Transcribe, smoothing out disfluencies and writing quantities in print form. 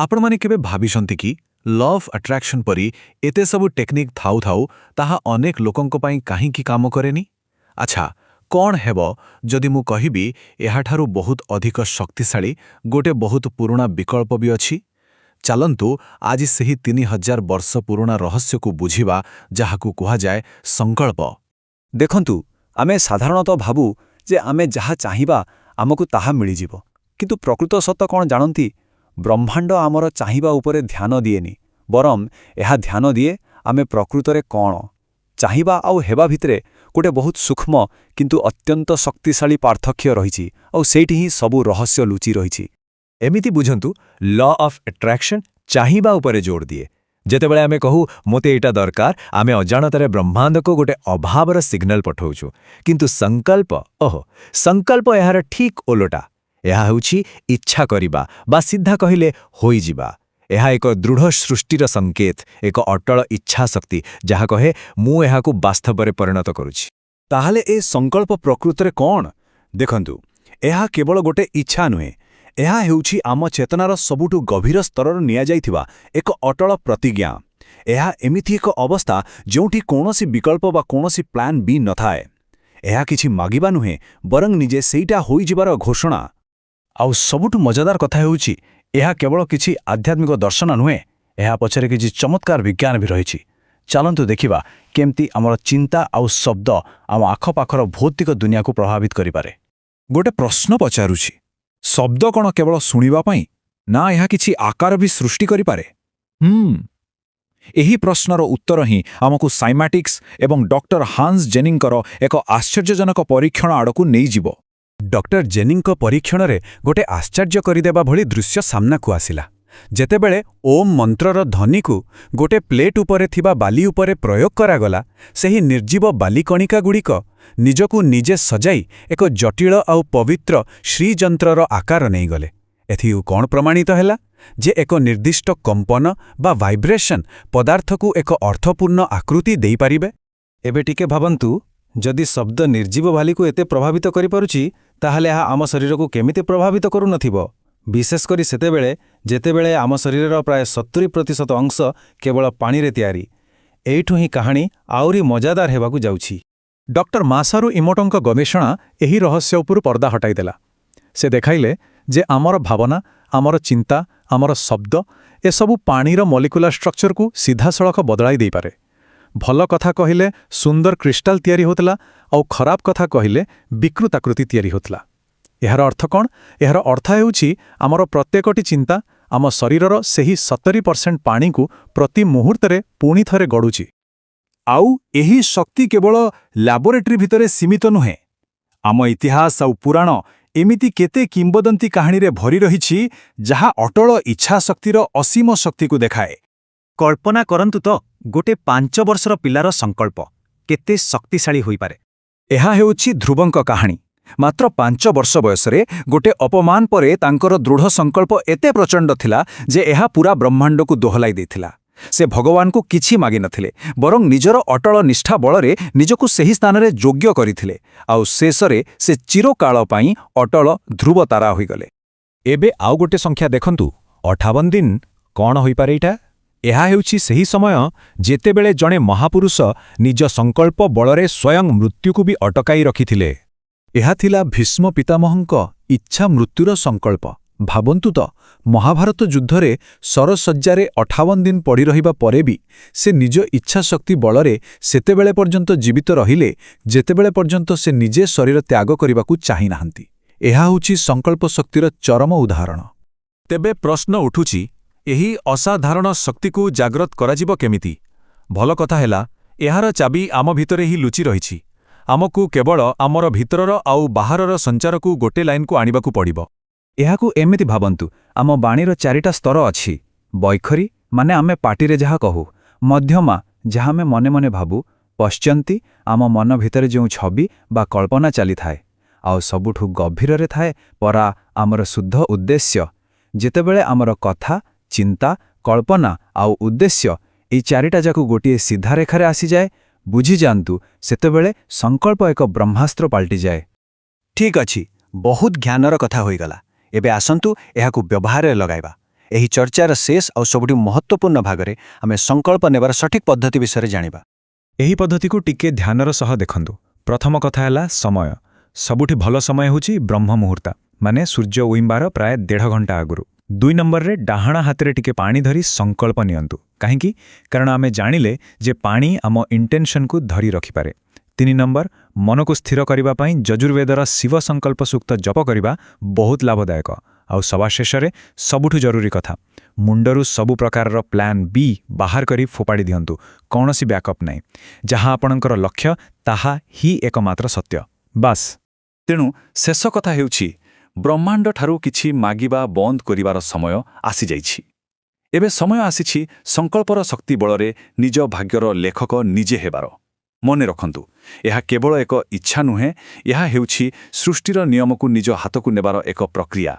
ଆପଣମାନେ କେବେ ଭାବିଛନ୍ତି କି ଲ ଅଫ୍ ଆଟ୍ରାକ୍ସନ୍ ପରି ଏତେ ସବୁ ଟେକ୍ନିକ୍ ଥାଉ ଥାଉ ତାହା ଅନେକ ଲୋକଙ୍କ ପାଇଁ କାହିଁକି କାମ କରେନି? ଆଚ୍ଛା, କ'ଣ ହେବ ଯଦି ମୁଁ କହିବି ଏହାଠାରୁ ବହୁତ ଅଧିକ ଶକ୍ତିଶାଳୀ ଗୋଟେ ବହୁତ ପୁରୁଣା ବିକଳ୍ପ ବି ଅଛି? ଚାଲନ୍ତୁ ଆଜି ସେହି 3000 ବର୍ଷ ପୁରୁଣା ରହସ୍ୟକୁ ବୁଝିବା, ଯାହାକୁ କୁହାଯାଏ ସଂକଳ୍ପ। ଦେଖନ୍ତୁ, ଆମେ ସାଧାରଣତଃ ଭାବୁ ଯେ ଆମେ ଯାହା ଚାହିଁବା ଆମକୁ ତାହା ମିଳିଯିବ। କିନ୍ତୁ ପ୍ରକୃତ ସତ କ'ଣ ଜାଣନ୍ତି? ବ୍ରହ୍ମାଣ୍ଡ ଆମର ଚାହିଁବା ଉପରେ ଧ୍ୟାନ ଦିଏନି, ବରଂ ଏହା ଧ୍ୟାନ ଦିଏ ଆମେ ପ୍ରକୃତରେ କ'ଣ ଚାହିଁବା ଆଉ ହେବା ଭିତରେ ଗୋଟେ ବହୁତ ସୂକ୍ଷ୍ମ କିନ୍ତୁ ଅତ୍ୟନ୍ତ ଶକ୍ତିଶାଳୀ ପାର୍ଥକ୍ୟ ରହିଛି, ଆଉ ସେଇଠି ହିଁ ସବୁ ରହସ୍ୟ ଲୁଚି ରହିଛି। ଏମିତି ବୁଝନ୍ତୁ, ଲ ଅଫ୍ ଆଟ୍ରାକ୍ସନ୍ ଚାହିଁବା ଉପରେ ଜୋର ଦିଏ। ଯେତେବେଳେ ଆମେ କହୁ ମୋତେ ଏଇଟା ଦରକାର, ଆମେ ଅଜାଣତରେ ବ୍ରହ୍ମାଣ୍ଡକୁ ଗୋଟେ ଅଭାବର ସିଗ୍ନାଲ ପଠାଉଛୁ। କିନ୍ତୁ ସଂକଳ୍ପ ଏହାର ଠିକ୍ ଓଲଟା। ଏହା ହେଉଛି ଇଚ୍ଛା କରିବା, ବା ସିଧା କହିଲେ ହୋଇଯିବା। ଏହା ଏକ ଦୃଢ଼ ସୃଷ୍ଟିର ସଂକେତ, ଏକ ଅଟଳ ଇଚ୍ଛାଶକ୍ତି ଯାହା କହେ ମୁଁ ଏହାକୁ ବାସ୍ତବରେ ପରିଣତ କରୁଛି। ତାହେଲେ ଏ ସଂକଳ୍ପ ପ୍ରକୃତରେ କ'ଣ? ଦେଖନ୍ତୁ, ଏହା କେବଳ ଗୋଟେ ଇଚ୍ଛା ନୁହେଁ, ଏହା ହେଉଛି ଆମ ଚେତନାର ସବୁଠୁ ଗଭୀର ସ୍ତରରୁ ନିଆଯାଇଥିବା ଏକ ଅଟଳ ପ୍ରତିଜ୍ଞା। ଏହା ଏମିତି ଏକ ଅବସ୍ଥା ଯେଉଁଠି କୌଣସି ବିକଳ୍ପ ବା କୌଣସି ପ୍ଲାନ୍ ବି ନଥାଏ। ଏହା କିଛି ମାଗିବା ନୁହେଁ, ବରଂ ନିଜେ ସେଇଟା ହୋଇଯିବାର ଘୋଷଣା। ଆଉ ସବୁଠୁ ମଜାଦାର କଥା ହେଉଛି, ଏହା କେବଳ କିଛି ଆଧ୍ୟାତ୍ମିକ ଦର୍ଶନ ନୁହେଁ, ଏହା ପଛରେ କିଛି ଚମତ୍କାର ବିଜ୍ଞାନ ବି ରହିଛି। ଚାଲନ୍ତୁ ଦେଖିବା କେମିତି ଆମର ଚିନ୍ତା ଆଉ ଶବ୍ଦ ଆମ ଆଖପାଖର ଭୌତିକ ଦୁନିଆକୁ ପ୍ରଭାବିତ କରିପାରେ। ଗୋଟେ ପ୍ରଶ୍ନ ପଚାରୁଛି, ଶବ୍ଦ କ'ଣ କେବଳ ଶୁଣିବା ପାଇଁ, ନା ଏହା କିଛି ଆକାର ବି ସୃଷ୍ଟି କରିପାରେ? ଏହି ପ୍ରଶ୍ନର ଉତ୍ତର ହିଁ ଆମକୁ ସାଇମାଟିକ୍ସ ଏବଂ ଡକ୍ଟର ହାନ୍ସ ଜେନିଙ୍କର ଏକ ଆଶ୍ଚର୍ଯ୍ୟଜନକ ପରୀକ୍ଷଣ ଆଡ଼କୁ ନେଇଯିବ। ଡକ୍ଟର ଜେନିଙ୍କ ପରୀକ୍ଷଣରେ ଗୋଟେ ଆଶ୍ଚର୍ଯ୍ୟ କରିଦେବା ଭଳି ଦୃଶ୍ୟ ସାମ୍ନାକୁ ଆସିଲା। ଯେତେବେଳେ ଓମ୍ ମନ୍ତ୍ରର ଧ୍ୱନିକୁ ଗୋଟେ ପ୍ଲେଟ୍ ଉପରେ ଥିବା ବାଲି ଉପରେ ପ୍ରୟୋଗ କରାଗଲା, ସେହି ନିର୍ଜୀବ ବାଲିକଣିକାଗୁଡ଼ିକ ନିଜକୁ ନିଜେ ସଜାଇ ଏକ ଜଟିଳ ଆଉ ପବିତ୍ର ଶ୍ରୀଯନ୍ତ୍ରର ଆକାର ନେଇଗଲେ। ଏଥିରୁ କ'ଣ ପ୍ରମାଣିତ ହେଲା? ଯେ ଏକ ନିର୍ଦ୍ଦିଷ୍ଟ କମ୍ପନ ବା ଭାଇବ୍ରେସନ୍ ପଦାର୍ଥକୁ ଏକ ଅର୍ଥପୂର୍ଣ୍ଣ ଆକୃତି ଦେଇପାରିବେ। ଏବେ ଟିକେ ଭାବନ୍ତୁ, ଯଦି ଶବ୍ଦ ନିର୍ଜୀବ ବାଲିକୁ ଏତେ ପ୍ରଭାବିତ କରିପାରୁଛି, ତାହେଲେ ଏହା ଆମ ଶରୀରକୁ କେମିତି ପ୍ରଭାବିତ କରୁନଥିବ? ବିଶେଷ କରି ସେତେବେଳେ ଯେତେବେଳେ ଆମ ଶରୀରର ପ୍ରାୟ 70% ଅଂଶ କେବଳ ପାଣିରେ ତିଆରି। ଏଇଠୁ ହିଁ କାହାଣୀ ଆହୁରି ମଜାଦାର ହେବାକୁ ଯାଉଛି। ଡକ୍ଟର ମାସାରୁ ଇମୋଟୋଙ୍କ ଗବେଷଣା ଏହି ରହସ୍ୟ ଉପରୁ ପର୍ଦ୍ଦା ହଟାଇଦେଲା। ସେ ଦେଖାଇଲେ ଯେ ଆମର ଭାବନା, ଆମର ଚିନ୍ତା, ଆମର ଶବ୍ଦ ଏସବୁ ପାଣିର ମଲିକୁଲାର ଷ୍ଟ୍ରକ୍ଚରକୁ ସିଧାସଳଖ ବଦଳାଇ ଦେଇପାରେ। ଭଲ କଥା କହିଲେ ସୁନ୍ଦର କ୍ରିଷ୍ଟାଲ ତିଆରି ହେଉଥିଲା, ଆଉ ଖରାପ କଥା କହିଲେ ବିକୃତାକୃତି ତିଆରି ହେଉଥିଲା। ଏହାର ଅର୍ଥ କ'ଣ? ଏହାର ଅର୍ଥ ହେଉଛି ଆମର ପ୍ରତ୍ୟେକଟି ଚିନ୍ତା ଆମ ଶରୀରର ସେହି 70% ପାଣିକୁ ପ୍ରତି ମୁହୂର୍ତ୍ତରେ ପୁଣି ଥରେ ଗଢ଼ୁଛି। ଆଉ ଏହି ଶକ୍ତି କେବଳ ଲ୍ୟାବୋରେଟୋରୀ ଭିତରେ ସୀମିତ ନୁହେଁ। ଆମ ଇତିହାସ ଆଉ ପୁରାଣ ଏମିତି କେତେ କିମ୍ବଦନ୍ତୀ କାହାଣୀରେ ଭରି ରହିଛି, ଯାହା ଅଟଳ ଇଚ୍ଛାଶକ୍ତିର ଅସୀମ ଶକ୍ତିକୁ ଦେଖାଏ। କଳ୍ପନା କରନ୍ତୁ ତ, ଗୋଟେ 5 ବର୍ଷର ପିଲାର ସଂକଳ୍ପ କେତେ ଶକ୍ତିଶାଳୀ ହୋଇପାରେ। ଏହା ହେଉଛି ଧ୍ରୁବଙ୍କ କାହାଣୀ। ମାତ୍ର 5 ବର୍ଷ ବୟସରେ ଗୋଟେ ଅପମାନ ପରେ ତାଙ୍କର ଦୃଢ଼ ସଂକଳ୍ପ ଏତେ ପ୍ରଚଣ୍ଡ ଥିଲା ଯେ ଏହା ପୁରା ବ୍ରହ୍ମାଣ୍ଡକୁ ଦୋହଲାଇ ଦେଇଥିଲା। ସେ ଭଗବାନଙ୍କୁ କିଛି ମାଗିନଥିଲେ, ବରଂ ନିଜର ଅଟଳ ନିଷ୍ଠା ବଳରେ ନିଜକୁ ସେହି ସ୍ଥାନରେ ଯୋଗ୍ୟ କରିଥିଲେ, ଆଉ ଶେଷରେ ସେ ଚିରକାଳ ପାଇଁ ଅଟଳ ଧ୍ରୁବ ତାରା ହୋଇଗଲେ। ଏବେ ଆଉ ଗୋଟେ ସଂଖ୍ୟା ଦେଖନ୍ତୁ, 58 ଦିନ। କ'ଣ ହୋଇପାରେ ଏଇଟା? ଏହା ହେଉଛି ସେହି ସମୟ ଯେତେବେଳେ ଜଣେ ମହାପୁରୁଷ ନିଜ ସଂକଳ୍ପ ବଳରେ ସ୍ୱୟଂ ମୃତ୍ୟୁକୁ ବି ଅଟକାଇ ରଖିଥିଲେ। ଏହା ଥିଲା ଭୀଷ୍ମ ପିତାମହଙ୍କ ଇଚ୍ଛା ମୃତ୍ୟୁର ସଂକଳ୍ପ। ଭାବନ୍ତୁ ତ, ମହାଭାରତ ଯୁଦ୍ଧରେ ସରଶଯ୍ୟାରେ 58 ଦିନ ପଡ଼ି ରହିବା ପରେ ବି ସେ ନିଜ ଇଚ୍ଛାଶକ୍ତି ବଳରେ ସେତେବେଳେ ପର୍ଯ୍ୟନ୍ତ ଜୀବିତ ରହିଲେ ଯେତେବେଳେ ପର୍ଯ୍ୟନ୍ତ ସେ ନିଜେ ଶରୀର ତ୍ୟାଗ କରିବାକୁ ଚାହିଁନାହାନ୍ତି। ଏହା ହେଉଛି ସଂକଳ୍ପ ଶକ୍ତିର ଚରମ ଉଦାହରଣ। ତେବେ ପ୍ରଶ୍ନ ଉଠୁଛି, ଏହି ଅସାଧାରଣ ଶକ୍ତିକୁ ଜାଗ୍ରତ କରାଯିବ କେମିତି? ଭଲ କଥା ହେଲା, ଏହାର ଚାବି ଆମ ଭିତରେ ହିଁ ଲୁଚି ରହିଛି। ଆମକୁ କେବଳ ଆମର ଭିତରର ଆଉ ବାହାରର ସଞ୍ଚାରକୁ ଗୋଟେ ଲାଇନକୁ ଆଣିବାକୁ ପଡ଼ିବ। ଏହାକୁ ଏମିତି ଭାବନ୍ତୁ, ଆମ ବାଣୀର 4ଟା ସ୍ତର ଅଛି। ବୈଖରୀ ମାନେ ଆମେ ପାଟିରେ ଯାହା କହୁ, ମଧ୍ୟମା ଯାହା ଆମେ ମନେ ମନେ ଭାବୁ, ପଶ୍ଚନ୍ତି ଆମ ମନ ଭିତରେ ଯେଉଁ ଛବି ବା କଳ୍ପନା ଚାଲିଥାଏ, ଆଉ ସବୁଠୁ ଗଭୀରରେ ଥାଏ ପରା ଆମର ଶୁଦ୍ଧ ଉଦ୍ଦେଶ୍ୟ। ଯେତେବେଳେ ଆମର କଥା, ଚିନ୍ତା, କଳ୍ପନା ଆଉ ଉଦ୍ଦେଶ୍ୟ ଏଇ 4ଟା ଯାକ ଗୋଟିଏ ସିଧା ରେଖାରେ ଆସିଯାଏ, ବୁଝିଯାଆନ୍ତୁ ସେତେବେଳେ ସଂକଳ୍ପ ଏକ ବ୍ରହ୍ମାସ୍ତ୍ର ପାଲଟିଯାଏ। ଠିକ୍ ଅଛି, ବହୁତ ଜ୍ଞାନର କଥା ହୋଇଗଲା। ଏବେ ଆସନ୍ତୁ ଏହାକୁ ବ୍ୟବହାରରେ ଲଗାଇବା। ଏହି ଚର୍ଚ୍ଚାର ଶେଷ ଆଉ ସବୁଠୁ ମହତ୍ତ୍ୱପୂର୍ଣ୍ଣ ଭାଗରେ ଆମେ ସଂକଳ୍ପ ନେବାର ସଠିକ୍ ପଦ୍ଧତି ବିଷୟରେ ଜାଣିବା। ଏହି ପଦ୍ଧତିକୁ ଟିକେ ଧ୍ୟାନର ସହ ଦେଖନ୍ତୁ। ପ୍ରଥମ କଥା ହେଲା ସମୟ। ସବୁଠି ଭଲ ସମୟ ହେଉଛି ବ୍ରହ୍ମ ମୁହୂର୍ତ୍ତ, ମାନେ ସୂର୍ଯ୍ୟ ଉଇଁବାର ପ୍ରାୟ 1.5 ଘଣ୍ଟା ଆଗରୁ। 2 ନମ୍ବରରେ ଡାହାଣ ହାତରେ ଟିକେ ପାଣି ଧରି ସଂକଳ୍ପ ନିଅନ୍ତୁ। କାହିଁକି? କାରଣ ଆମେ ଜାଣିଲେ ଯେ ପାଣି ଆମ ଇଣ୍ଟେନସନକୁ ଧରି ରଖିପାରେ। 3 ନମ୍ବର, ମନକୁ ସ୍ଥିର କରିବା ପାଇଁ ଯଜୁର୍ବେଦର ଶିବ ସଂକଳ୍ପ ସୂକ୍ତ ଜପ କରିବା ବହୁତ ଲାଭଦାୟକ। ଆଉ ସବା ଶେଷରେ ସବୁଠୁ ଜରୁରୀ କଥା, ମୁଣ୍ଡରୁ ସବୁ ପ୍ରକାରର ପ୍ଲାନ୍ ବି ବାହାର କରି ଫୋପାଡ଼ି ଦିଅନ୍ତୁ। କୌଣସି ବ୍ୟାକଅପ୍ ନାହିଁ। ଯାହା ଆପଣଙ୍କର ଲକ୍ଷ୍ୟ ତାହା ହିଁ ଏକମାତ୍ର ସତ୍ୟ। ବାସ୍। ତେଣୁ ଶେଷ କଥା ହେଉଛି, ବ୍ରହ୍ମାଣ୍ଡଠାରୁ କିଛି ମାଗିବା ବନ୍ଦ କରିବାର ସମୟ ଆସିଯାଇଛି। ଏବେ ସମୟ ଆସିଛି ସଂକଳ୍ପର ଶକ୍ତି ବଳରେ ନିଜ ଭାଗ୍ୟର ଲେଖକ ନିଜେ ହେବାର। ମନେ ରଖନ୍ତୁ, ଏହା କେବଳ ଏକ ଇଚ୍ଛା ନୁହେଁ, ଏହା ହେଉଛି ସୃଷ୍ଟିର ନିୟମକୁ ନିଜ ହାତକୁ ନେବାର ଏକ ପ୍ରକ୍ରିୟା।